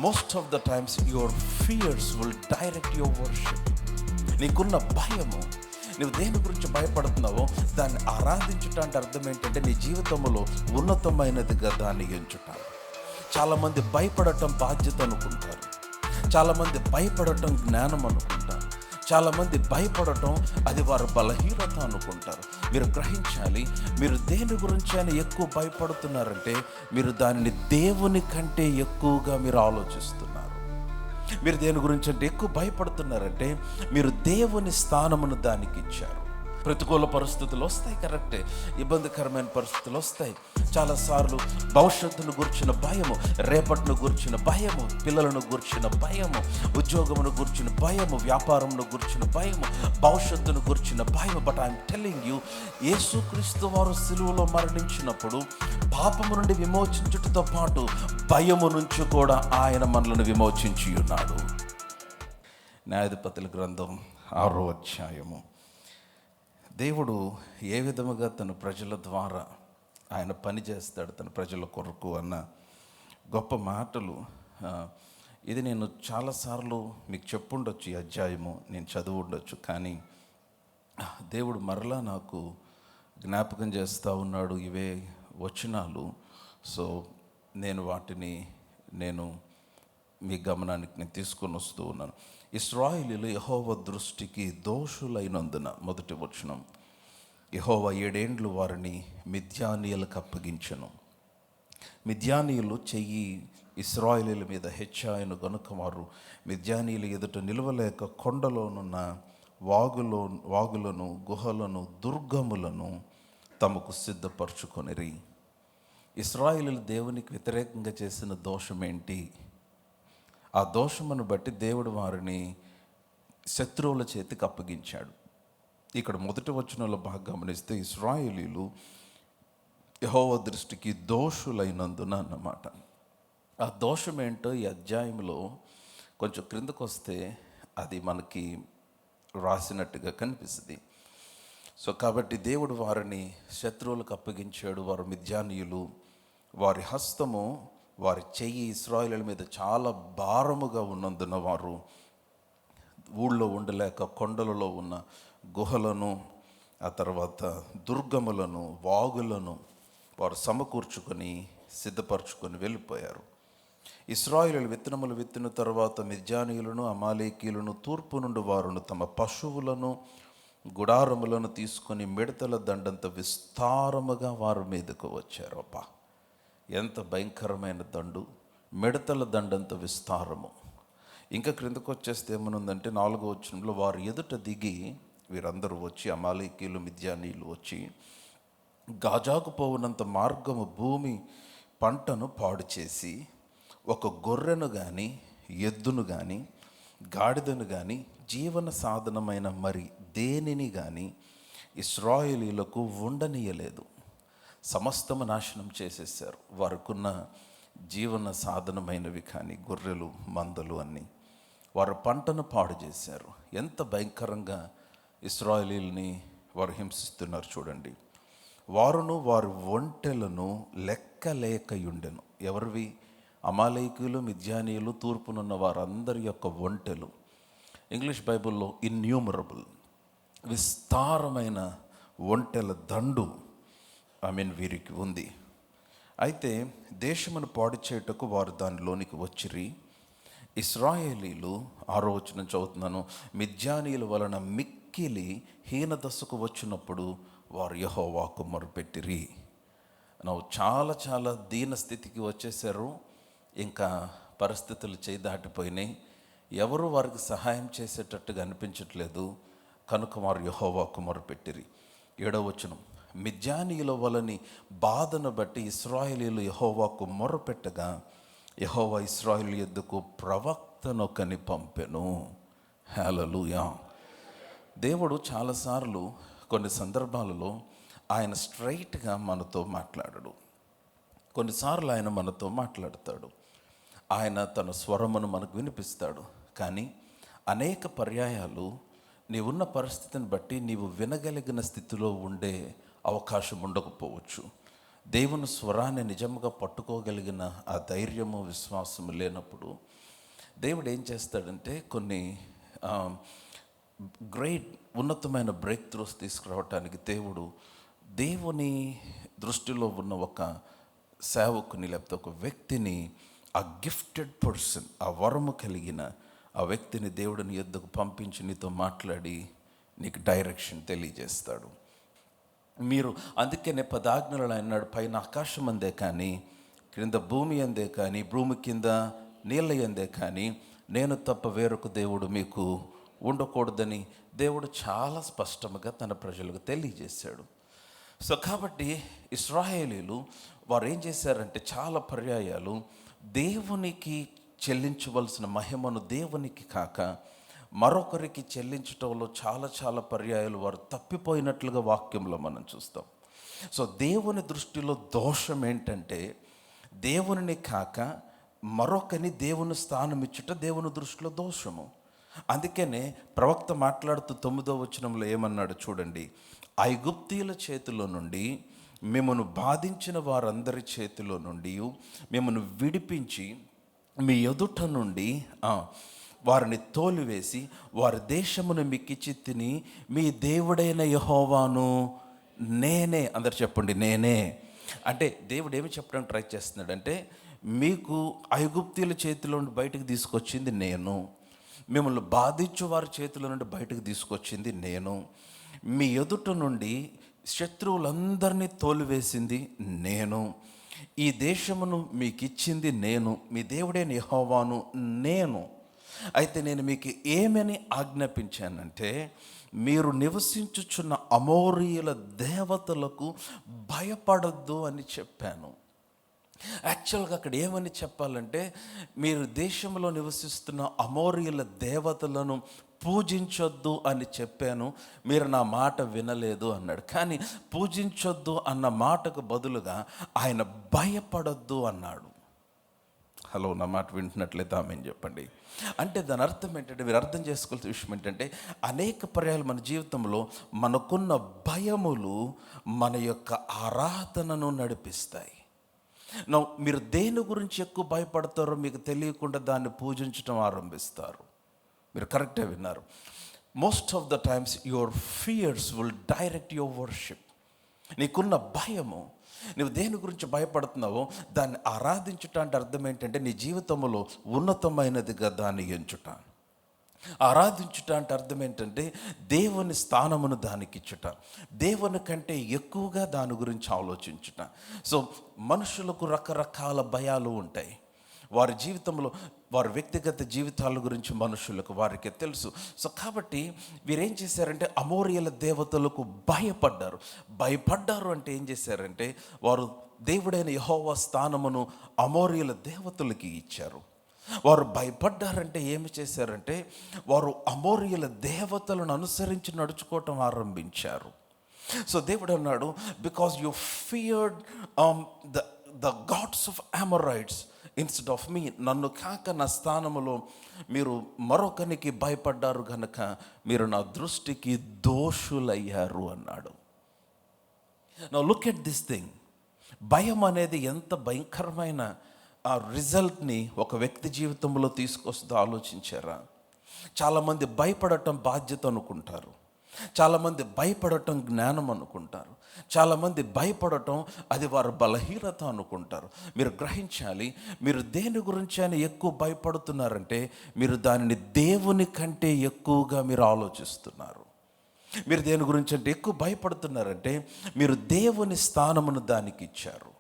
Most of the times your fears will direct your worship. నీకున్న భయము, నువ్వు దేని గురించి భయపడుతున్నావో దాన్ని ఆరాధించుట అర్థం ఏంటంటే నీ జీవితంలో ఉన్నతమైనదిగా దాన్ని ఎంచుట. చాలామంది భయపడటం బాధ్యత అనుకుంటారు, చాలామంది భయపడటం జ్ఞానం అనుకుంటారు, చాలామంది భయపడటం అది వారి బలహీనత అనుకుంటారు. మీరు గ్రహించాలి, మీరు దేని గురించి అయినా ఎక్కువ భయపడుతున్నారంటే మీరు దానిని దేవుని కంటే ఎక్కువగా మీరు ఆలోచిస్తున్నారు. మీరు దేని గురించి అంటే ఎక్కువ భయపడుతున్నారంటే మీరు దేవుని స్థానమును దానికి ఇచ్చారు. ప్రతికూల పరిస్థితులు వస్తాయి, కరెక్టే, ఇబ్బందికరమైన పరిస్థితులు వస్తాయి. చాలాసార్లు భవిష్యత్తును గురించిన భయము, రేపటిని గురించిన భయము, పిల్లలను గురించిన భయము, ఉద్యోగమును గురించిన భయము, వ్యాపారమును గురించిన భయము, భవిష్యత్తును గురించిన భయము. బట్ ఐఎమ్ టెల్లింగ్ యూ, యేసుక్రీస్తు వారు సిలువలో మరణించినప్పుడు పాపము నుండి విమోచించుటతో పాటు భయము నుంచి కూడా ఆయన మనలను విమోచించి ఉన్నాడు. న్యాయాధిపతుల గ్రంథం 6వ అధ్యాయము. దేవుడు ఏ విధముగా తన ప్రజల ద్వారా ఆయన పని చేస్తాడు తన ప్రజల కొరకు అన్న గొప్ప మాటలు. ఇది నేను చాలాసార్లు మీకు చెప్పుండొచ్చు, ఈ అధ్యాయము నేను చదువు ఉండొచ్చు, కానీ దేవుడు మరలా నాకు జ్ఞాపకం చేస్తూ ఉన్నాడు ఇవే వచనాలు. సో నేను వాటిని మీ గమనానికి నేను తీసుకొని వస్తూ ఉన్నాను. ఇశ్రాయేలీయులు యెహోవా దృష్టికి దోషులైనందున, మొదటి వచనం, యెహోవా 7 ఏండ్లు వారిని మిద్యానీయులకు అప్పగించెను. మిద్యానీయులు చెయ్యి ఇశ్రాయేలీయుల మీద హెచ్చాయను గనుక వారు మిద్యానీయుల ఎదుట నిలవలేక కొండలోనున్న వాగులను, గుహలను, దుర్గములను తమకు సిద్ధపరచుకొనిరి. ఇశ్రాయేలీయులు దేవునికి వ్యతిరేకంగా చేసిన దోషం ఏంటి? ఆ దోషమును బట్టి దేవుడు వారిని శత్రువుల చేతికి అప్పగించాడు. ఇక్కడ మొదటి వచనంలో బాగా గమనిస్తే ఇశ్రాయేలీయులు యెహోవా దృష్టికి దోషులైనందున అన్నమాట. ఆ దోషం ఏంటో ఈ అధ్యాయంలో కొంచెం క్రిందకు వస్తే అది మనకి రాసినట్టుగా కనిపిస్తుంది. సో కాబట్టి దేవుడు వారిని శత్రువులకు అప్పగించాడు. వారు మిద్యానీయులు, వారి హస్తము, వారి చెయ్యి ఇశ్రాయేలీయుల మీద చాలా భారముగా ఉన్నందున వారు ఊళ్ళో ఉండలేక కొండలలో ఉన్న గుహలను, ఆ తర్వాత దుర్గములను, వాగులను వారు సమకూర్చుకొని సిద్ధపరచుకొని వెళ్ళిపోయారు. ఇశ్రాయేలీయులు విత్తనములు విత్తిన తర్వాత మిద్యానీయులను, అమాలేకీయులను, తూర్పు నుండి వారును తమ పశువులను, గుడారములను తీసుకొని మిడతల దండంత విస్తారముగా వారి మీదకు వచ్చారు. అబ్బా, ఎంత భయంకరమైన దండు! మిడతల దండంత విస్తారము. ఇంకా క్రిందకు వచ్చేస్తే ఏమనుందంటే 4వ వచనంలో, వారు ఎదుట దిగి వీరందరూ వచ్చి, అమాలేకీయులు, మిద్యానీయులు వచ్చి గాజాకు పోవునంత మార్గము భూమి పంటను పాడు చేసి ఒక గొర్రెను కానీ, ఎద్దును కానీ, గాడిదను కానీ, జీవన సాధనమైన మరి దేనిని కానీ ఇశ్రాయేలీయులకు ఉండనీయలేదు. సమస్తము నాశనం చేసేసారు. వారికున్న జీవన సాధనమైనవి కానీ గొర్రెలు, మందలు అన్నీ వారు పంటను పాడు చేశారు. ఎంత భయంకరంగా ఇశ్రాయేలీయుల్ని వారు హింసిస్తున్నారు చూడండి. వారును వారి ఒంటెలను లెక్కలేకయుండెను. ఎవరివి? అమాలేకీయులు, మిద్యానీయులు, తూర్పునున్న వారందరి యొక్క ఒంటెలు. ఇంగ్లీష్ బైబిల్లో ఇన్యూమరబుల్, విస్తారమైన ఒంటెల దండు వీరికి ఉంది. అయితే దేశమును పాడు చేయుటకు వారు దానిలోనికి వచ్చిరి. ఇశ్రాయేలీయులు, 6వ వచనం చదువుతున్నాను, మిద్యానీయుల వలన మిక్కిలి హీనదశకు వచ్చినప్పుడు వారు యెహోవాకు మొరపెట్టిరి. చాలా చాలా దీన స్థితికి వచ్చేసారు. ఇంకా పరిస్థితులు చేయి దాటిపోయినాయి. ఎవరు వారికి సహాయం చేసేటట్టుగా అనిపించట్లేదు. కనుక వారు యెహోవాకు మొరపెట్టిరి. 7వ వచనం, మిద్యానీయుల వలని బాధను బట్టి ఇశ్రాయేలీయులు యెహోవాకు మొరపెట్టగా యెహోవా ఇశ్రాయేలు యొద్దకు ప్రవక్తనొకని పంపెను. హల్లెలూయా. దేవుడు చాలాసార్లు కొన్ని సందర్భాలలో ఆయన స్ట్రైట్గా మనతో మాట్లాడడు. కొన్నిసార్లు ఆయన మనతో మాట్లాడతాడు. ఆయన తన స్వరమును మనకు వినిపిస్తాడు. కానీ అనేక పర్యాయాలు నీవున్న పరిస్థితిని బట్టి నీవు వినగలిగిన స్థితిలో ఉండే అవకాశం ఉండకపోవచ్చు. దేవుని స్వరాన్ని నిజంగా పట్టుకోగలిగిన ఆ ధైర్యము విశ్వాసము లేనప్పుడు దేవుడు ఏం చేస్తాడంటే కొన్ని గ్రేట్ ఉన్నతమైన బ్రేక్ త్రూస్ తీసుకురావటానికి దేవుని దృష్టిలో ఉన్న ఒక సేవకుని లేకపోతే ఒక వ్యక్తిని, ఆ గిఫ్టెడ్ పర్సన్, ఆ వరము కలిగిన ఆ వ్యక్తిని దేవుడిని యొద్దకు పంపించి నీతో మాట్లాడి నీకు డైరెక్షన్ తెలియజేస్తాడు. మీరు అందుకనే 10 ఆజ్ఞలలో అన్నాడు, పైన ఆకాశం అందే కానీ, క్రింద భూమి అందే కానీ, భూమి కింద నీళ్ళ అందే కానీ నేను తప్ప వేరొక దేవుడు మీకు ఉండకూడదని దేవుడు చాలా స్పష్టంగా తన ప్రజలకు తెలియజేశాడు. సో కాబట్టి ఇశ్రాయేలీలు వారు ఏం చేశారంటే చాలా పర్యాయాలు దేవునికి చెల్లించవలసిన మహిమను దేవునికి కాక మరొకరికి చెల్లించటంలో చాలా పర్యాయాలు వారు తప్పిపోయినట్లుగా వాక్యంలో మనం చూస్తాం. సో దేవుని దృష్టిలో దోషం ఏంటంటే దేవుని కాక మరొకని దేవుని స్థానం ఇచ్చుట దేవుని దృష్టిలో దోషము. అందుకనే ప్రవక్త మాట్లాడుతూ 9వ వచనంలో ఏమన్నాడు చూడండి, ఐగుప్తీయుల చేతిలో నుండి మిమ్మను బాధించిన వారందరి చేతిలో నుండి మిమ్మను విడిపించి మీ ఎదుట నుండి వారిని తోలివేసి వారి దేశమును మీకిచ్చి తిని మీ దేవుడైన యెహోవాను నేనే. అందరు చెప్పండి నేనే. అంటే దేవుడు ఏమి చెప్పడానికి ట్రై చేస్తున్నాడంటే, మీకు ఐగుప్తీయుల చేతిలో నుండి బయటకు తీసుకొచ్చింది నేను, మిమ్మల్ని బాధించు వారి చేతిలో నుండి బయటకు తీసుకొచ్చింది నేను, మీ ఎదుట నుండి శత్రువులందరినీ తోలివేసింది నేను, ఈ దేశమును మీకు ఇచ్చింది నేను, మీ దేవుడైన యెహోవాను నేను. అయితే నేను మీకు ఏమని ఆజ్ఞాపించానంటే, మీరు నివసించుచున్న అమోరీయుల దేవతలకు భయపడద్దు అని చెప్పాను. యాక్చువల్గా అక్కడ ఏమని చెప్పాలంటే, మీరు దేశంలో నివసిస్తున్న అమోరీయుల దేవతలను పూజించొద్దు అని చెప్పాను, మీరు నా మాట వినలేదు అన్నాడు. కానీ పూజించొద్దు అన్న మాటకు బదులుగా ఆయన భయపడొద్దు అన్నాడు. హలో, నా మాట వింటున్నట్లయితే ఆమె చెప్పండి. అంటే దాని అర్థం ఏంటంటే, మీరు అర్థం చేసుకోవాల్సిన విషయం ఏంటంటే, అనేక పర్యాలు మన జీవితంలో మనకున్న భయములు మన యొక్క ఆరాధనను నడిపిస్తాయి. మీరు దేని గురించి ఎక్కువ భయపడతారో మీకు తెలియకుండా దాన్ని పూజించడం ఆరంభిస్తారు. మీరు కరెక్టే విన్నారు. Most of the times your fears will direct your worship. నీకున్న భయము, నువ్వు దేని గురించి భయపడుతున్నావో దాన్ని ఆరాధించుట అంటే అర్థం ఏంటంటే, నీ జీవితంలో ఉన్నతమైనదిగా దాన్ని ఎంచుట. ఆరాధించుట అంటే అర్థం ఏంటంటే, దేవుని స్థానమును దానికి ఇచ్చుట, దేవుని కంటే ఎక్కువగా దాని గురించి ఆలోచించుట. సో మనుషులకు రకరకాల భయాలు ఉంటాయి. వారి జీవితంలో, వారి వ్యక్తిగత జీవితాల గురించి మనుషులకు వారికి తెలుసు. సో కాబట్టి వీరేం చేశారంటే, అమోరియల దేవతలకు భయపడ్డారు అంటే ఏం చేశారంటే, వారు దేవుడైన యెహోవా స్థానమును అమోరియల దేవతలకి ఇచ్చారు. వారు భయపడ్డారంటే ఏమి చేశారంటే, వారు అమోరియల దేవతలను అనుసరించి నడుచుకోవటం ఆరంభించారు. సో దేవుడు అన్నాడు, because you feared the gods of Amorites instead of me, నన్ను కాక నా స్థానములో మీరు మరొకనికి భయపడ్డారు కనుక మీరు నా దృష్టికి దోషులయ్యారు అన్నాడు. Now look at this thing. భయం అనేది ఎంత భయంకరమైన ఆ రిజల్ట్ని ఒక వ్యక్తి జీవితంలో తీసుకొస్తుందో ఆలోచించారా? చాలామంది భయపడటం బాధ్యత అనుకుంటారు, చాలామంది భయపడటం జ్ఞానం అనుకుంటారు, చాలామంది భయపడటం అది వారి బలహీనత అనుకుంటారు. మీరు గ్రహించాలి, మీరు దేని గురించి అని ఎక్కువ భయపడుతున్నారంటే మీరు దానిని దేవుని కంటే ఎక్కువగా మీరు ఆలోచిస్తున్నారు. మీరు దేని గురించి అంటే ఎక్కువ భయపడుతున్నారంటే మీరు దేవుని స్థానమును దానికి ఇచ్చారు.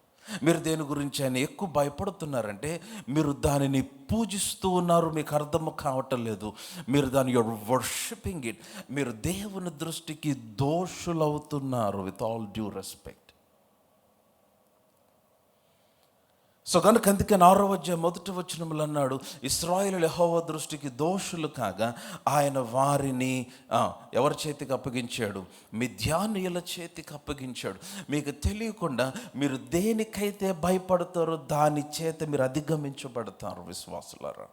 మీరు దేని గురించి ఆయన ఎక్కువ భయపడుతున్నారంటే మీరు దానిని పూజిస్తూ ఉన్నారు, మీకు అర్థం కావటం లేదు. మీరు దాని యువర్ వర్షిపింగ్ ఇట్. మీరు దేవుని దృష్టికి దోషులవుతున్నారు, with all due respect. So కనుక అందుకే 6వ అధ్యాయం 1వ వచనములు అన్నాడు, ఇశ్రాయేలు యెహోవా దృష్టికి దోషులు కాగా ఆయన వారిని ఎవరి చేతికి అప్పగించాడు? మిద్యానీయుల చేతికి అప్పగించాడు. మీకు తెలియకుండా మీరు దేనికైతే భయపడతారో దాని చేత మీరు అధిగమించబడతారు విశ్వాసులారా.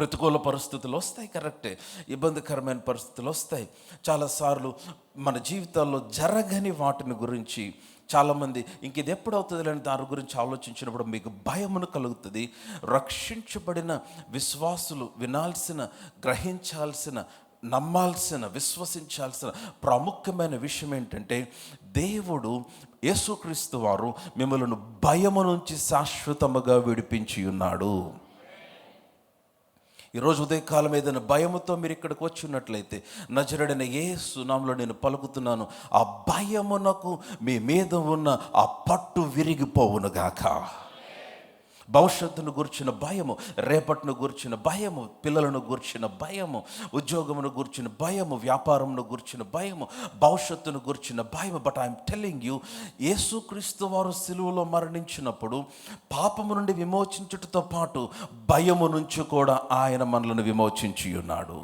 ప్రతికూల పరిస్థితులు వస్తాయి, కరెక్టే. ఇబ్బందికరమైన పరిస్థితులు వస్తాయి. చాలాసార్లు మన జీవితాల్లో జరగని వాటిని గురించి చాలామంది ఇంక ఇది ఎప్పుడవుతుంది అని దాని గురించి ఆలోచించినప్పుడు మీకు భయమును కలుగుతుంది. రక్షించబడిన విశ్వాసులు వినాల్సిన, గ్రహించాల్సిన, నమ్మాల్సిన, విశ్వసించాల్సిన ప్రాముఖ్యమైన విషయం ఏంటంటే, దేవుడు యేసుక్రీస్తు వారు మిమ్మల్ని భయము నుంచి శాశ్వతముగా విడిపించి ఉన్నాడు. ఈరోజు ఉదయకాలం ఏదైనా భయముతో మీరు ఇక్కడికి వచ్చి ఉన్నట్లయితే, నజరేయుడైన యేసు నామములో నేను పలుకుతున్నాను, ఆ భయమునకు మీ మీద ఉన్న ఆ పట్టు విరిగిపోవునుగాక. భవిష్యత్తును గురించిన భయము, రేపటిని గురించిన భయము, పిల్లలను గురించిన భయము, ఉద్యోగమును గురించిన భయము, వ్యాపారమును గురించిన భయము, భవిష్యత్తును గురించిన భయము. బట్ ఐఎమ్ టెల్లింగ్ యూ, యేసుక్రీస్తు వారు సిలువలో మరణించినప్పుడు పాపము నుండి విమోచించుటతో పాటు భయము నుంచి కూడా ఆయన మనలను విమోచించి ఉన్నాడు.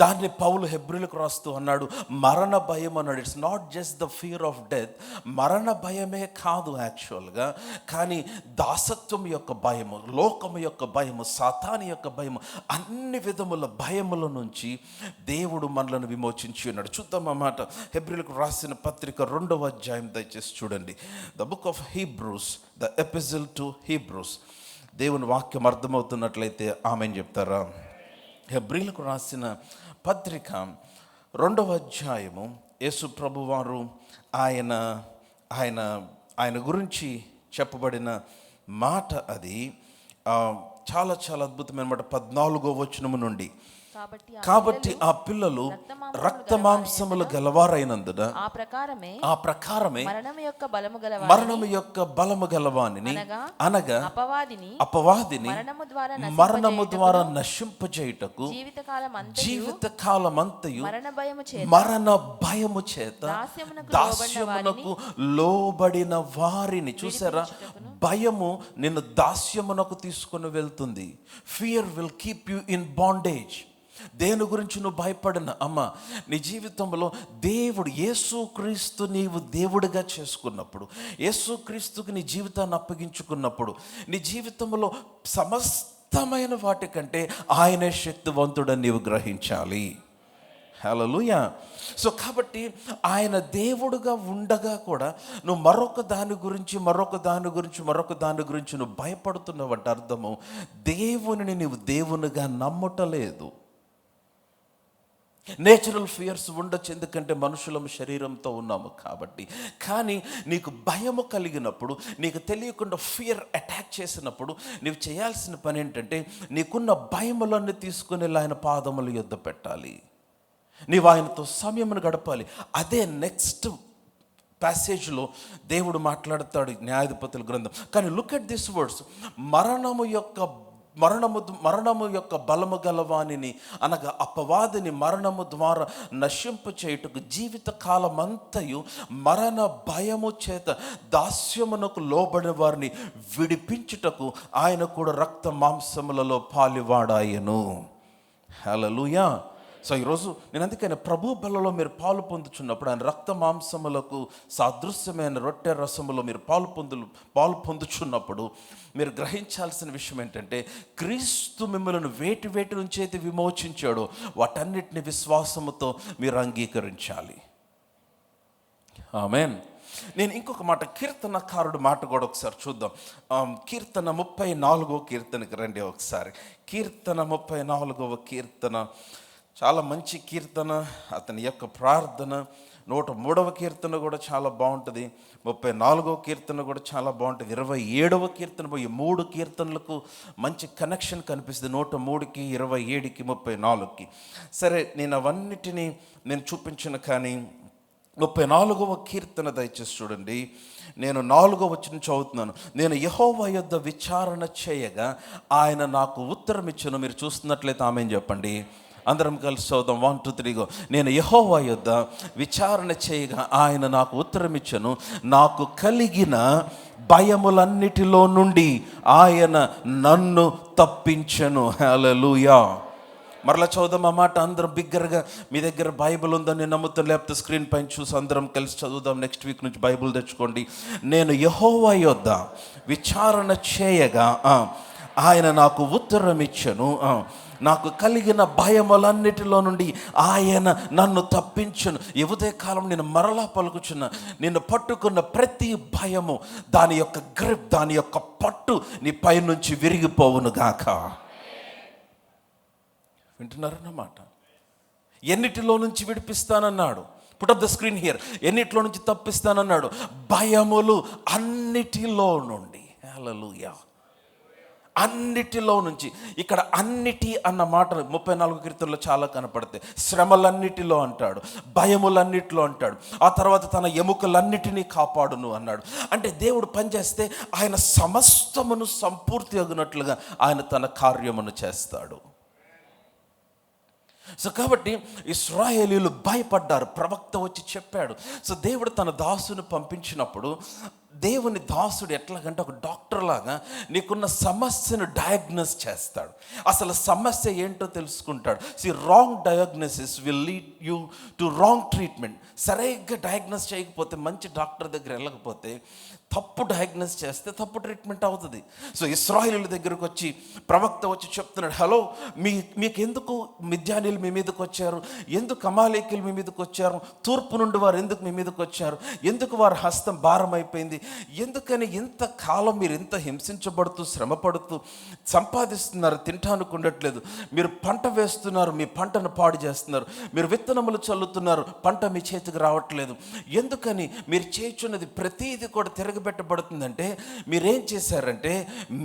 దాన్ని పౌలు హెబ్రీలకు రాస్తూ అన్నాడు, మరణ భయం అన్నాడు. It's not just the fear of death. మరణ భయమే కాదు యాక్చువల్గా, కానీ దాసత్వం యొక్క భయము, లోకము యొక్క భయము, సాతాను యొక్క భయము, అన్ని విధముల భయముల నుంచి దేవుడు మనలను విమోచించి ఉన్నాడు. చూద్దాం అన్నమాట. హెబ్రీలకు రాసిన పత్రిక 2వ అధ్యాయం దయచేసి చూడండి. The book of Hebrews, the epistle to Hebrews. దేవుని వాక్యం అర్థమవుతున్నట్లయితే ఆమెన్ చెప్తారా? హెబ్రీలకు రాసిన పత్రిక 2వ అధ్యాయము. యేసు ప్రభువారు ఆయన గురించి చెప్పబడిన మాట అది చాలా చాలా అద్భుతమైన మాట. 14వ వచనము నుండి, కాబట్టి ఆ పిల్లలు రక్త మాంసములు గలవారైనందున ఆ ప్రకారమే మరణము యొక్క బలము గలవానిని, అనగా అపవాదిని మరణము ద్వారా నశింపజేయుటకు జీవితకాలమంతయు మరణ భయము చేత దాస్యమునకు లోబడిన వారిని. చూసారా, భయము నిన్ను దాస్యమునకు తీసుకొని వెళ్తుంది. Fear will keep you in bondage. దేని గురించి నువ్వు భయపడిన అమ్మ, నీ జీవితంలో దేవుడు యేసుక్రీస్తు నీవు దేవుడిగా చేసుకున్నప్పుడు, యేసుక్రీస్తుకి నీ జీవితాన్ని అప్పగించుకున్నప్పుడు, నీ జీవితంలో సమస్తమైన వాటికంటే ఆయనే శక్తివంతుడని నీవు గ్రహించాలి. హల్లెలూయా. సో కాబట్టి ఆయన దేవుడుగా ఉండగా కూడా నువ్వు మరొక దాని గురించి నువ్వు భయపడుతున్నావు అంటే అర్థము, దేవునిని నీవు దేవునిగా నమ్మటలేదు. నేచురల్ ఫియర్స్ ఉండొచ్చు, ఎందుకంటే మనుషులము శరీరంతో ఉన్నాము కాబట్టి. కానీ నీకు భయము కలిగినప్పుడు, నీకు తెలియకుండా ఫియర్ అటాక్ చేసినప్పుడు నీవు చేయాల్సిన పని ఏంటంటే, నీకున్న భయములన్నీ తీసుకుని ఆయన పాదముల యొద్ద పెట్టాలి. నీవు ఆయనతో సమయమును గడపాలి. అదే నెక్స్ట్ ప్యాసేజ్లో దేవుడు మాట్లాడతాడు, న్యాయాధిపతుల గ్రంథం. కానీ లుక్ ఎట్ దిస్ వర్డ్స్, మరణము యొక్క బలము గలవానిని, అనగా అపవాదిని మరణము ద్వారా నశింప చేయుటకు జీవితకాలమంతయు మరణ భయము చేత దాస్యమునకు లోబడిన వారిని విడిపించుటకు ఆయన కూడా రక్త మాంసములలో పాలివాడాయను. హల్లెలూయా. సో ఈరోజు నేను అందుకని ప్రభు బలలో మీరు పాలు పొందుచున్నప్పుడు, ఆయన రక్త మాంసములకు సాదృశ్యమైన రొట్టె రసములో మీరు పాలు పొందుచున్నప్పుడు మీరు గ్రహించాల్సిన విషయం ఏంటంటే, క్రీస్తు మిమ్మల్ని వేటి నుంచి అయితే విమోచించాడో వాటన్నిటిని విశ్వాసముతో మీరు అంగీకరించాలి. ఆమేన్. నేను ఇంకొక మాట, కీర్తనకారుడు మాట కూడా ఒకసారి చూద్దాం. కీర్తన 34వ కీర్తనకి రండి ఒకసారి. కీర్తన 34వ కీర్తన చాలా మంచి కీర్తన. అతని యొక్క ప్రార్థన. 103వ కీర్తన కూడా చాలా బాగుంటుంది. 34వ కీర్తన కూడా చాలా బాగుంటుంది. 27వ కీర్తన పోయి 3 కీర్తనలకు మంచి కనెక్షన్ కనిపిస్తుంది. 103కి, 27కి, 34కి. సరే, నేను అవన్నిటినీ నేను చూపించిన, కానీ 34వ కీర్తన దయచేసి చూడండి. నేను 4వ వచనం చదువుతున్నాను. నేను యెహోవా యొద్ద విచారణ చేయగా ఆయన నాకు ఉత్తరం ఇచ్చెను. మీరు చూస్తున్నట్లయితే ఆమేన్ చెప్పండి. అందరం కలిసి చదువుదాం. 1 2 3 నేను యెహోవా యొద్ద విచారణ చేయగా ఆయన నాకు ఉత్తరం ఇచ్చెను. నాకు కలిగిన భయములన్నిటిలో నుండి ఆయన నన్ను తప్పించెను. హల్లెలూయా. మరలా చదువుదాం ఆ మాట అందరం బిగ్గరగా. మీ దగ్గర బైబిల్ ఉందని నమ్ముతాం, లేకపోతే స్క్రీన్ పైన చూసి అందరం కలిసి చదువుదాం. నెక్స్ట్ వీక్ నుంచి బైబిల్ తెచ్చుకోండి. నేను యెహోవా యొద్ద విచారణ చేయగా ఆయన నాకు ఉత్తరం ఇచ్చెను. నాకు కలిగిన భయములన్నిటిలో నుండి ఆయన నన్ను తప్పించును. ఉదయ కాలం నేను మరలా పలుకుచున్న, నిన్ను పట్టుకున్న ప్రతి భయము, దాని యొక్క గ్రిప్, దాని యొక్క పట్టు నీ పై నుంచి విరిగిపోవును గాక. వింటున్నారన్నమాట. ఎన్నిటిలో నుంచి విడిపిస్తానన్నాడు? Put up the screen here. ఎన్నిటిలో నుంచి తప్పిస్తానన్నాడు? భయములు అన్నిటిలో నుండి. హల్లెలూయా. అన్నిటిలో నుంచి. ఇక్కడ అన్నిటి అన్న మాట 34 కీర్తనలో చాలా కనపడతాయి. శ్రమలన్నిటిలో అంటాడు, భయములన్నిటిలో అంటాడు, ఆ తర్వాత తన ఎముకలన్నిటినీ కాపాడును అన్నాడు. అంటే దేవుడు పనిచేస్తే ఆయన సమస్తమును సంపూర్తి అగునట్లుగా ఆయన తన కార్యమును చేస్తాడు. సో కాబట్టి ఇశ్రాయేలీయులు భయపడ్డారు. ప్రవక్త వచ్చి చెప్పాడు. సో దేవుడు తన దాసుని పంపించినప్పుడు, దేవుని దాసుడు ఎట్లాగంటే ఒక డాక్టర్ లాగా నీకున్న సమస్యను డయాగ్నోస్ చేస్తాడు. అసలు సమస్య ఏంటో తెలుసుకుంటాడు. Wrong diagnosis will lead you to wrong treatment. సరిగ్గా డయాగ్నోస్ చేయకపోతే, మంచి డాక్టర్ దగ్గర వెళ్ళకపోతే, తప్పు డయాగ్నోస్ చేస్తే తప్పు ట్రీట్మెంట్ అవుతుంది. సో ఇశ్రాయేలీయుల దగ్గరకు వచ్చి ప్రవక్త వచ్చి చెప్తున్నాడు, హలో, మీకు ఎందుకు మిద్యానీయులు మీ మీదకి వచ్చారు? ఎందుకు అమాలేకీయులు మీ మీదకి వచ్చారు? తూర్పు నుండి వారు ఎందుకు మీ మీదకి వచ్చారు? ఎందుకు వారి హస్తం భారం అయిపోయింది? ఎందుకని ఇంతకాలం మీరు ఇంత హింసించబడుతూ శ్రమపడుతూ సంపాదిస్తున్నారు, తినటానికి ఉండట్లేదు? మీరు పంట వేస్తున్నారు, మీ పంటను పాడు చేస్తున్నారు. మీరు విత్తనములు చల్లుతున్నారు, పంట మీ చేతికి రావట్లేదు. ఎందుకని? మీరు చేయుచున్నది ప్రతీది కూడా తిరగబెట్టబడుతుందంటే మీరేం చేశారంటే,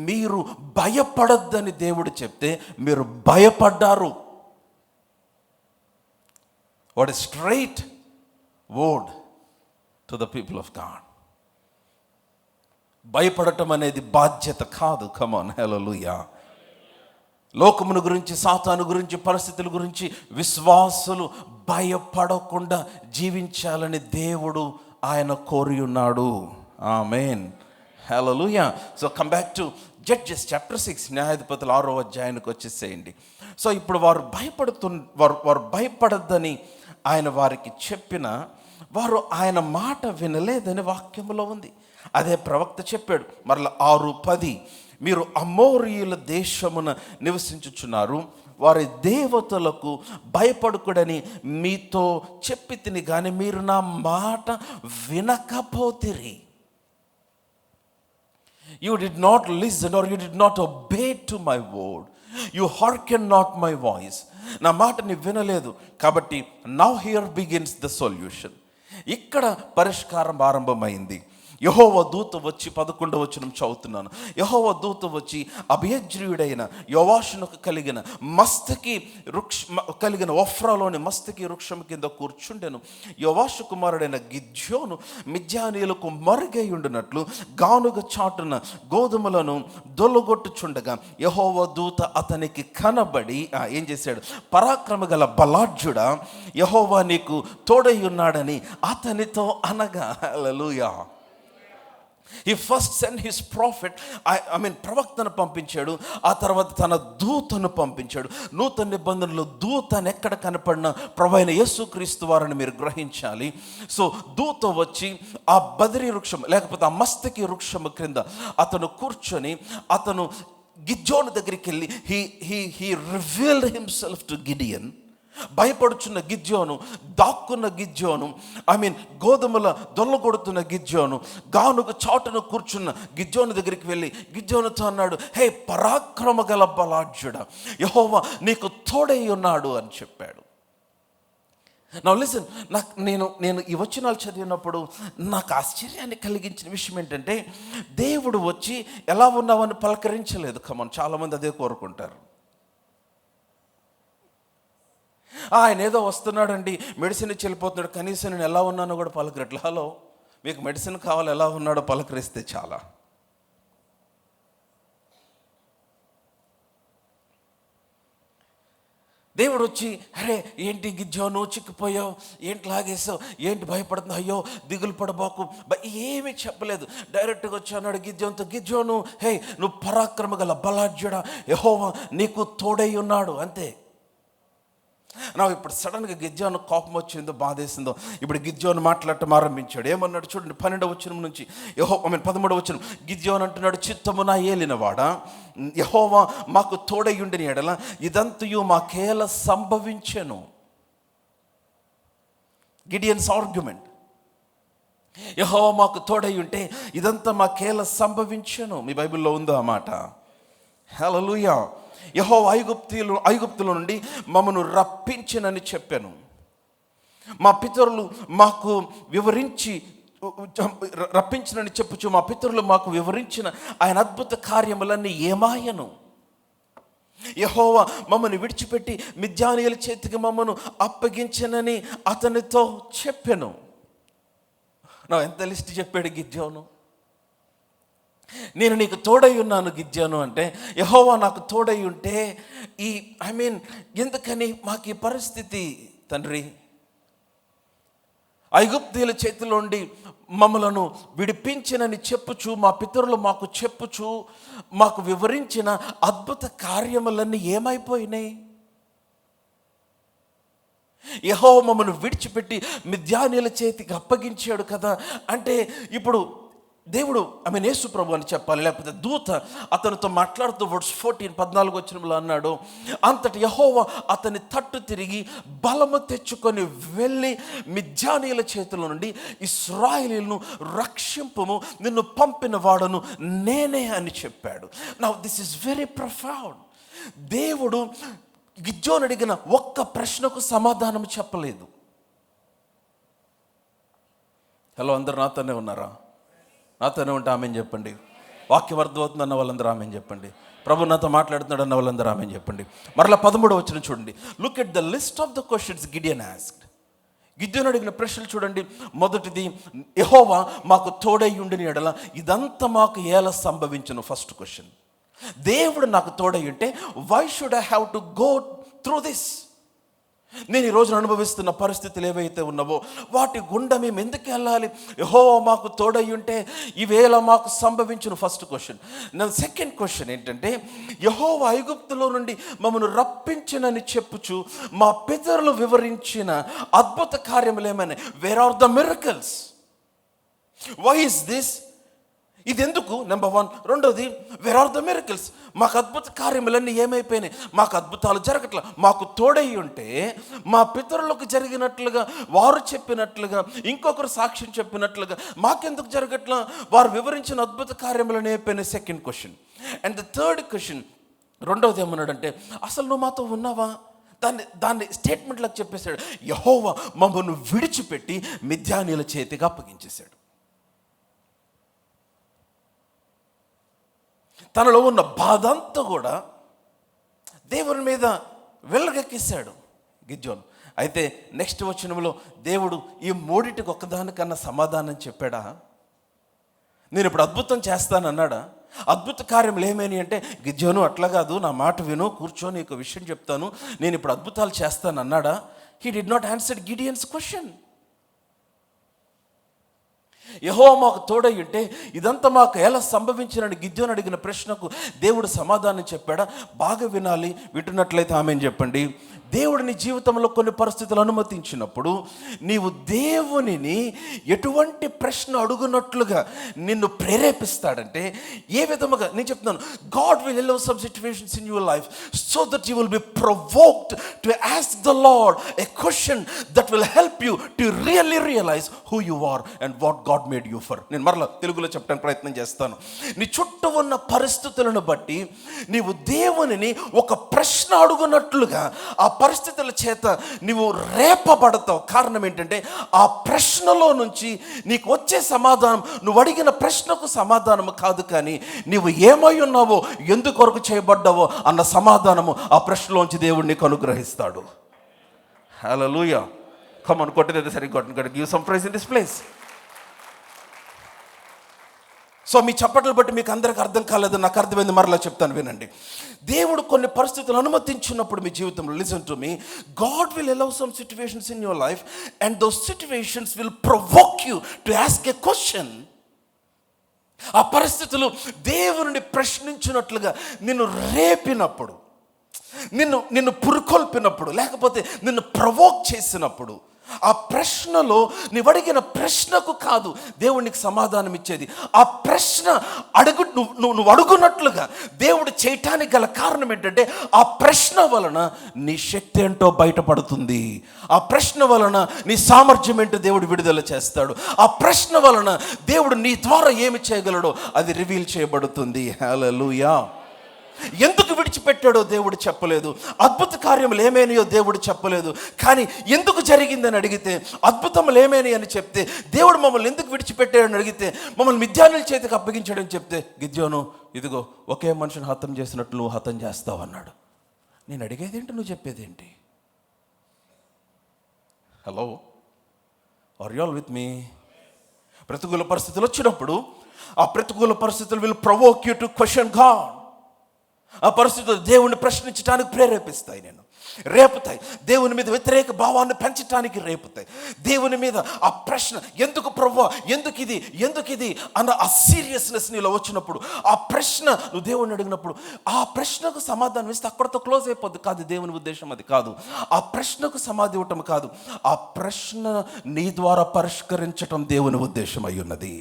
మీరు భయపడొద్దని దేవుడు చెప్తే మీరు భయపడ్డారు. What is straight word to the people of God. భయపడటం అనేది బాధ్యత కాదు. Come on, hallelujah. లోకమును గురించి, సాతాను గురించి, పరిస్థితుల గురించి విశ్వాసులు భయపడకుండా జీవించాలని దేవుడు ఆయన కోరి ఉన్నాడు. Amen, hallelujah. So come back to Judges chapter 6, న్యాయాధిపతులు 6వ అధ్యాయానికి వచ్చేసేయండి. సో ఇప్పుడు వారు భయపడద్దని ఆయన వారికి చెప్పిన వారు ఆయన మాట వినలేదని వాక్యములో ఉంది. అదే ప్రవక్త చెప్పాడు మరలా 6:10, మీరు అమోరీయుల దేశమున నివసించుచున్నారు, వారి దేవతలకు భయపడుకుడని మీతో చెప్పి తిని కానీ మీరు నా మాట వినకపోతిరి. You did not listen or you did not obey to my word. You hearken not my voice. నా మాటని వినలేదు. కాబట్టి now here begins the solution. ఇక్కడ పరిష్కారం ఆరంభమైంది. యెహోవా దూత వచ్చి 11వ వచనం చదువుతున్నాను. యెహోవా దూత వచ్చి అభియజ్రీయుడైన యోవాషునకు కలిగిన ఒఫ్రాలోని మస్తకి వృక్షం కింద కూర్చుండెను. యోవాషు కుమారుడైన గిద్యోను మిద్యానీయులకు మరుగై ఉండినట్లు గానుగ చాటున గోధుమలను దొల్లగొట్టుచుండగా యెహోవా దూత అతనికి కనబడి ఏం చేశాడు? పరాక్రమ గల బలాఢ్యుడా, యెహోవా నీకు తోడై ఉన్నాడని అతనితో అనగా. హల్లెలూయా. He first sent his prophet, ప్రవక్తను పంపించాడు. ఆ తర్వాత తన దూతను పంపించాడు. నూతన నిబంధనలో దూతను ఎక్కడ కనపడిన ప్రభువైన యేసుక్రీస్తు వారిని మీరు గ్రహించాలి. సో దూత వచ్చి ఆ బదరి వృక్షం లేకపోతే ఆ మస్తకి వృక్షము క్రింద అతను కూర్చొని అతను గిద్యోను దగ్గరికి వెళ్ళి he revealed himself to Gideon. భయపడుచున్న గిద్యోను, దాక్కున్న గిద్యోను, గోధుమల దొల్లగొడుతున్న గిద్యోను, గానుగ చాటును కూర్చున్న గిద్యోను దగ్గరికి వెళ్ళి గిద్యోనుతో అన్నాడు, హే పరాక్రమ గల బలాఢ్యుడా, యెహోవా నీకు తోడై ఉన్నాడు అని చెప్పాడు. నౌ లిసన్, నేను ఈ వచనాలు చదివినప్పుడు నాకు ఆశ్చర్యాన్ని కలిగించిన విషయం ఏంటంటే, దేవుడు వచ్చి ఎలా ఉన్నావని పలకరించలేదు. కమన్, చాలామంది అదే కోరుకుంటారు. ఆయన ఏదో వస్తున్నాడండి, మెడిసిన్ ఇచ్చి వెళ్ళిపోతున్నాడు, కనీసం నేను ఎలా ఉన్నానో కూడా పలకరట్లా. హలో, మీకు మెడిసిన్ కావాలి, ఎలా ఉన్నాడో పలకరిస్తే చాలా. దేవుడు వచ్చి, అరే ఏంటి గిద్యోను చిక్కిపోయావు, ఏంటి లాగేసావు, ఏంటి భయపడుతున్నావు, అయ్యో దిగులు పడబాకు, ఏమీ చెప్పలేదు. డైరెక్ట్గా వచ్చి అన్నాడు గిద్యోనుతో, గిద్యోను, హే నువ్వు పరాక్రమ గల బలాఢ్యుడా, యెహోవా నీకు తోడై ఉన్నాడు, అంతే. నాకు ఇప్పుడు సడన్గా గిద్యోను కోపం వచ్చిందో బాధేసిందో, ఇప్పుడు గిద్యోను మాట్లాడటం ఆరంభించాడు. ఏమన్నాడు చూడండి, 12వ వచనం నుంచి 13వ వచనం. గిద్యోను అంటున్నాడు, చిత్తము నా ఏలినవాడా, యెహోవా మాకు తోడయుండిన ఎడల ఇదంతయు మాకేల సంభవించెను. గిడియన్స్ ఆర్గ్యుమెంట్, యెహోవా మాకు తోడై ఉంటే ఇదంతా మాకేల సంభవించెను. మీ బైబిల్లో ఉందో ఆ మాట? హల్లెలూయా. యెహోవా ఐగుప్తుల నుండి మమ్మను రప్పించినని చెప్పాను. మా పితరులు మాకు వివరించి రప్పించినని చెప్పుచు మా పితరులు మాకు వివరించిన ఆయన అద్భుత కార్యములన్నీ ఏమాయను. యెహోవా మమ్మల్ని విడిచిపెట్టి మిద్యానీయుల చేతికి మమ్మను అప్పగించనని అతనితో చెప్పాను. నా ఎంత లిస్ట్ చెప్పాడు గిద్యోను. నేను నీకు తోడై ఉన్నాను గిద్యోను అంటే, యెహోవా నాకు తోడై ఉంటే ఎందుకని మాకు ఈ పరిస్థితి తండ్రి? ఐగుప్తీయుల చేతిలో నుండి మమ్మలను విడిపించినని చెప్పుచు మా పితరులు మాకు చెప్పుచు మాకు వివరించిన అద్భుత కార్యములన్నీ ఏమైపోయినాయి? యెహోవా మమ్మను విడిచిపెట్టి మిద్యానీయుల చేతికి అప్పగించాడు కదా. అంటే ఇప్పుడు దేవుడు యేసు ప్రభు అని చెప్పాలి, లేకపోతే దూత అతనితో మాట్లాడుతూ వర్స్ 14 వచనంలో అన్నాడు, అంతటి యెహోవా అతని తట్టు తిరిగి బలము తెచ్చుకొని వెళ్ళి మిద్యానీయుల చేతుల నుండి ఇశ్రాయేలీయులను రక్షింపుము, నిన్ను పంపిన వాడను నేనే అని చెప్పాడు. Now this is very profound. దేవుడు గిద్యోను అడిగిన ఒక్క ప్రశ్నకు సమాధానం చెప్పలేదు. హలో, అందరు నాతోనే ఉన్నారా? నాతోనే ఉంటే ఆమెను చెప్పండి. వాక్యం అర్థమవుతుంది అన్న వాళ్ళందరూ ఆమెను చెప్పండి. ప్రభు నాతో మాట్లాడుతున్నాడు అన్న వాళ్ళందరూ ఆమెను చెప్పండి. మరలా 13వ వచనం చూడండి. Look at the list of the questions Gideon asked. గిద్యోను అడిగిన ప్రశ్నలు చూడండి. మొదటిది, యెహోవా మాకు తోడై ఉండిన ఎడల ఇదంతా మాకు ఎలా సంభవించును? ఫస్ట్ క్వశ్చన్, దేవుడు నాకు తోడై ఉంటే why should I have to go through this? నేను ఈ రోజున అనుభవిస్తున్న పరిస్థితులు ఏవైతే ఉన్నావో వాటి గుండా మేము ఎందుకు వెళ్ళాలి? యెహోవా మాకు తోడై ఉంటే ఇవేళ మాకు సంభవించును. First question. నా సెకండ్ క్వశ్చన్ ఏంటంటే, యెహోవా ఐగుప్తులో నుండి మమ్మను రప్పించినని చెప్పుచు మా పితరులు వివరించిన అద్భుత కార్యములు ఏమైనా? Where are the miracles? Why is this? ఇది ఎందుకు? నెంబర్ 1. రెండోది, వేర్ ఆర్ ద మిరకల్స్? మాకు అద్భుత కార్యములన్నీ ఏమైపోయినాయి? మాకు అద్భుతాలు జరగట్లా. మాకు తోడై ఉంటే మా పితరులకు జరిగినట్లుగా, వారు చెప్పినట్లుగా, ఇంకొకరు సాక్ష్యం చెప్పినట్లుగా మాకెందుకు జరగట్లా? వారు వివరించిన అద్భుత కార్యములన్నీ అయిపోయినాయి. Second question. And the third question, రెండవది ఏమన్నాడంటే, అసలు నువ్వు మాతో ఉన్నావా? దాన్ని స్టేట్మెంట్లకు చెప్పేశాడు. యెహోవా మమ్మల్ని విడిచిపెట్టి మిద్యానీయుల చేతికి అప్పగించేశాడు. తనలో ఉన్న బాధ అంతా కూడా దేవుని మీద వెళ్ళగక్కేశాడు గిద్యోను. అయితే నెక్స్ట్ వచనంలో దేవుడు ఈ మూడింటికి ఒక్కదానికన్నా సమాధానం చెప్పాడా? నేను ఇప్పుడు అద్భుతం చేస్తానన్నాడా? అద్భుత కార్యములు ఏమేని అంటే, గిద్యోను అట్లా కాదు, నా మాట విను, కూర్చొని ఒక విషయం చెప్తాను, నేను ఇప్పుడు అద్భుతాలు చేస్తానన్నాడా? He did not answer Gideon's question. యెహోవా మాకు తోడై ఉంటే ఇదంతా మాకు ఎలా సంభవించినని గిద్యోను అడిగిన ప్రశ్నకు దేవుడు సమాధానం చెప్పాడా? బాగా వినాలి. వింటున్నట్లయితే ఆమెను చెప్పండి. దేవుడు నీ జీవితంలో కొన్ని పరిస్థితులు అనుమతించినప్పుడు నీవు దేవునిని ఎటువంటి ప్రశ్న అడుగునట్లుగా నిన్ను ప్రేరేపిస్తాడంటే, ఏ విధముగా నేను చెప్తున్నాను, God will allow some situations in your life so that you will be provoked to ask the Lord a question that will help you to really realize who you are and what God made you for. నేను మరలా తెలుగులో చెప్పడానికి ప్రయత్నం చేస్తాను. నీ చుట్టూ ఉన్న పరిస్థితులను బట్టి నీవు దేవునిని ఒక ప్రశ్న అడుగునట్లుగా ఆ పరిస్థితుల చేత నీవు రేపబడతావు. కారణం ఏంటంటే, ఆ ప్రశ్నలో నుంచి నీకు వచ్చే సమాధానం నువ్వు అడిగిన ప్రశ్నకు సమాధానము కాదు, కానీ నీవు ఏమై ఉన్నావో, ఎందుకొరకు చేయబడ్డావో అన్న సమాధానము ఆ ప్రశ్నలోంచి దేవుడు నీకు అనుగ్రహిస్తాడు. హల్లెలూయా. కమ్ ఆన్, కొట్టలేదు సరిగ్గా కొట్టండి. Give some praise in this place. So మీ చప్పట్లు బట్టి మీకు అందరికి అర్థం కాలేదు, నాకు అర్థమైంది, మరలా చెప్తాను వినండి. దేవుడు కొన్ని పరిస్థితులు అనుమతించినప్పుడు మీ జీవితంలో, listen to me, God will allow some situations in your life and those situations will provoke you to ask a question. ఆ పరిస్థితులు దేవుని ప్రశ్నించినట్లుగా నిన్ను రేపినప్పుడు, నిన్ను నిన్ను పురుకొల్పినప్పుడు, లేకపోతే నిన్ను ప్రవోక్ చేసినప్పుడు, ఆ ప్రశ్నలో నీవు అడిగిన ప్రశ్నకు కాదు దేవునికి సమాధానం ఇచ్చేది. ఆ ప్రశ్న నువ్వు అడుగునట్లుగా దేవుడు చేయటానికి గల కారణం ఏంటంటే, ఆ ప్రశ్న వలన నీ శక్తి ఏంటో బయటపడుతుంది. ఆ ప్రశ్న వలన నీ సామర్థ్యం ఏంటో దేవుడు విడుదల చేస్తాడు. ఆ ప్రశ్న వలన దేవుడు నీ ద్వారా ఏమి చేయగలడో అది రివీల్ చేయబడుతుంది. హల్లెలూయా. ఎందుకు విడిచిపెట్టాడో దేవుడు చెప్పలేదు, అద్భుత కార్యములు ఏమైనాయో దేవుడు చెప్పలేదు. కానీ ఎందుకు జరిగిందని అడిగితే, అద్భుతములు ఏమైనాయి అని చెప్తే, దేవుడు మమ్మల్ని ఎందుకు విడిచిపెట్టాడని అడిగితే, మమ్మల్ని మిద్యానుల చేతికి అప్పగించాడని చెప్తే, గిద్యోను ఇదిగో ఒకే మనిషిని హతం చేసినట్లు నువ్వు హతం చేస్తావు అన్నాడు. నేను అడిగేది ఏంటి, నువ్వు చెప్పేది ఏంటి? Hello, are you all with me? ప్రతికూల పరిస్థితులు వచ్చినప్పుడు, ఆ ప్రతికూల పరిస్థితులు will provoke you to question God. ఆ పరిస్థితులు దేవుణ్ణి ప్రశ్నించడానికి ప్రేరేపిస్తాయి, రేపుతాయి. దేవుని మీద వ్యతిరేక భావాన్ని పెంచడానికి రేపుతాయి. దేవుని మీద ఆ ప్రశ్న, ఎందుకు ప్రభువా, ఎందుకు ఇది అన్న ఆ సీరియస్నెస్ నీలో వచ్చినప్పుడు, ఆ ప్రశ్న నువ్వు దేవుని అడిగినప్పుడు, ఆ ప్రశ్నకు సమాధానం ఇస్తే అక్కడితో క్లోజ్ అయిపోద్ది కాదు. దేవుని ఉద్దేశం అది కాదు. ఆ ప్రశ్నకు సమాధి ఇవ్వటం కాదు, ఆ ప్రశ్న నీ ద్వారా పరిష్కరించటం దేవుని ఉద్దేశం అయి ఉన్నది.